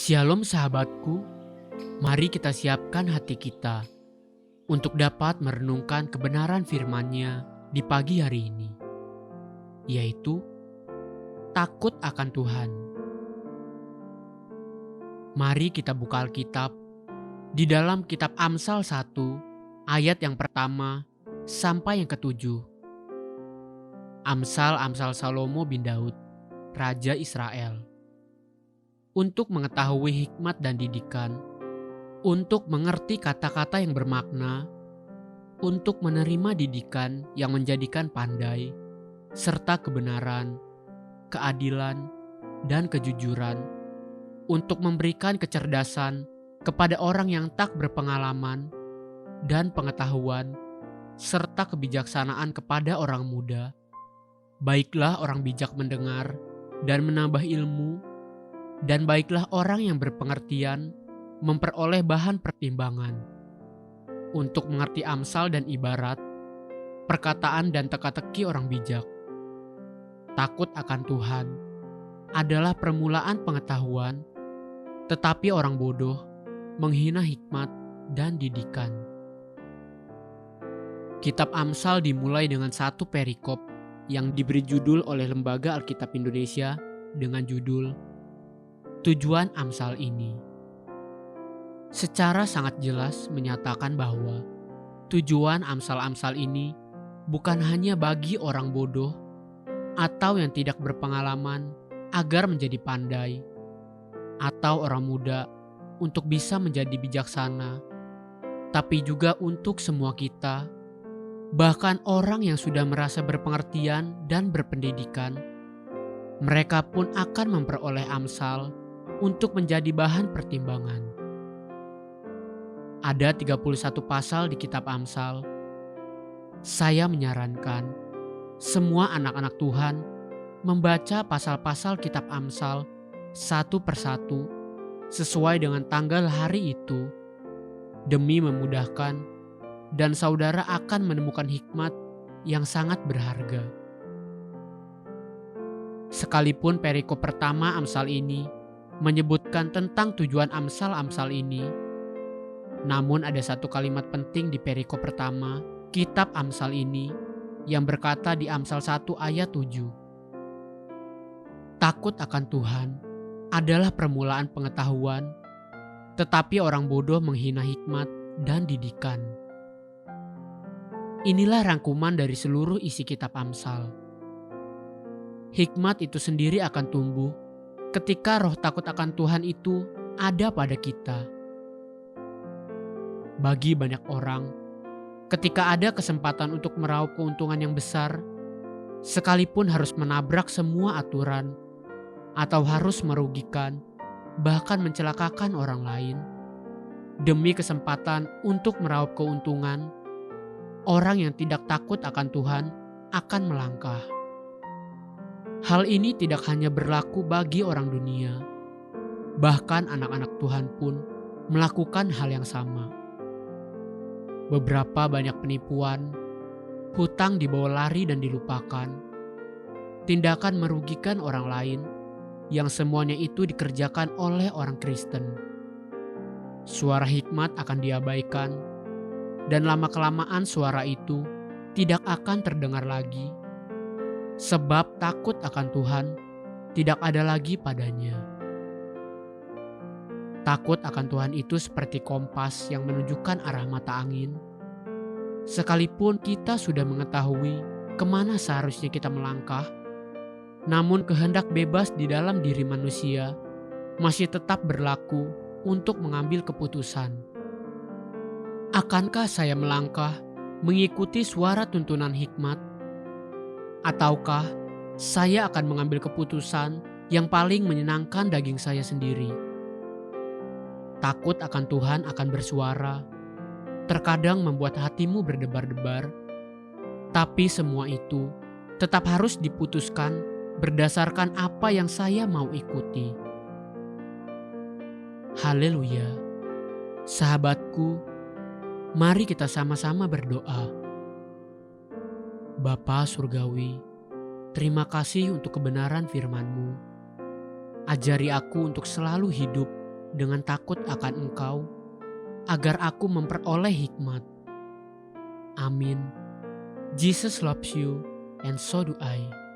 Shalom sahabatku, mari kita siapkan hati kita untuk dapat merenungkan kebenaran firman-Nya di pagi hari ini, yaitu takut akan Tuhan. Mari kita buka Alkitab di dalam kitab Amsal 1 ayat yang pertama sampai yang ketujuh. Amsal Salomo bin Daud, Raja Israel. Untuk mengetahui hikmat dan didikan, untuk mengerti kata-kata yang bermakna, untuk menerima didikan yang menjadikan pandai, serta kebenaran, keadilan, dan kejujuran, untuk memberikan kecerdasan kepada orang yang tak berpengalaman, dan pengetahuan, serta kebijaksanaan kepada orang muda. Baiklah orang bijak mendengar dan menambah ilmu, dan baiklah orang yang berpengertian memperoleh bahan pertimbangan untuk mengerti amsal dan ibarat, perkataan dan teka-teki orang bijak. Takut akan Tuhan adalah permulaan pengetahuan, tetapi orang bodoh menghina hikmat dan didikan. Kitab Amsal dimulai dengan satu perikop yang diberi judul oleh Lembaga Alkitab Indonesia dengan judul Tujuan Amsal ini. Secara sangat jelas menyatakan bahwa tujuan amsal-amsal ini bukan hanya bagi orang bodoh atau yang tidak berpengalaman agar menjadi pandai, atau orang muda untuk bisa menjadi bijaksana, tapi juga untuk semua kita, bahkan orang yang sudah merasa berpengertian dan berpendidikan. Mereka pun akan memperoleh amsal untuk menjadi bahan pertimbangan. Ada 31 pasal di kitab Amsal. Saya menyarankan semua anak-anak Tuhan membaca pasal-pasal kitab Amsal satu persatu sesuai dengan tanggal hari itu, demi memudahkan, dan saudara akan menemukan hikmat yang sangat berharga. Sekalipun perikop pertama Amsal ini menyebutkan tentang tujuan amsal-amsal ini, namun ada satu kalimat penting di perikop pertama kitab Amsal ini yang berkata di Amsal 1 ayat 7. Takut akan Tuhan adalah permulaan pengetahuan, tetapi orang bodoh menghina hikmat dan didikan. Inilah rangkuman dari seluruh isi kitab Amsal. Hikmat itu sendiri akan tumbuh ketika roh takut akan Tuhan itu ada pada kita. Bagi banyak orang, ketika ada kesempatan untuk meraup keuntungan yang besar, sekalipun harus menabrak semua aturan, atau harus merugikan, bahkan mencelakakan orang lain, demi kesempatan untuk meraup keuntungan, orang yang tidak takut akan Tuhan akan melangkah. Hal ini tidak hanya berlaku bagi orang dunia, bahkan anak-anak Tuhan pun melakukan hal yang sama. Beberapa banyak penipuan, hutang dibawa lari dan dilupakan, tindakan merugikan orang lain yang semuanya itu dikerjakan oleh orang Kristen. Suara hikmat akan diabaikan, dan lama-kelamaan suara itu tidak akan terdengar lagi, sebab takut akan Tuhan tidak ada lagi padanya. Takut akan Tuhan itu seperti kompas yang menunjukkan arah mata angin. Sekalipun kita sudah mengetahui kemana seharusnya kita melangkah, namun kehendak bebas di dalam diri manusia masih tetap berlaku untuk mengambil keputusan. Akankah saya melangkah mengikuti suara tuntunan hikmat? Ataukah saya akan mengambil keputusan yang paling menyenangkan daging saya sendiri? Takut akan Tuhan akan bersuara, terkadang membuat hatimu berdebar-debar, tapi semua itu tetap harus diputuskan berdasarkan apa yang saya mau ikuti. Haleluya. Sahabatku, mari kita sama-sama berdoa. Bapa Surgawi, terima kasih untuk kebenaran firman-Mu. Ajari aku untuk selalu hidup dengan takut akan Engkau, agar aku memperoleh hikmat. Amin. Jesus loves you, and so do I.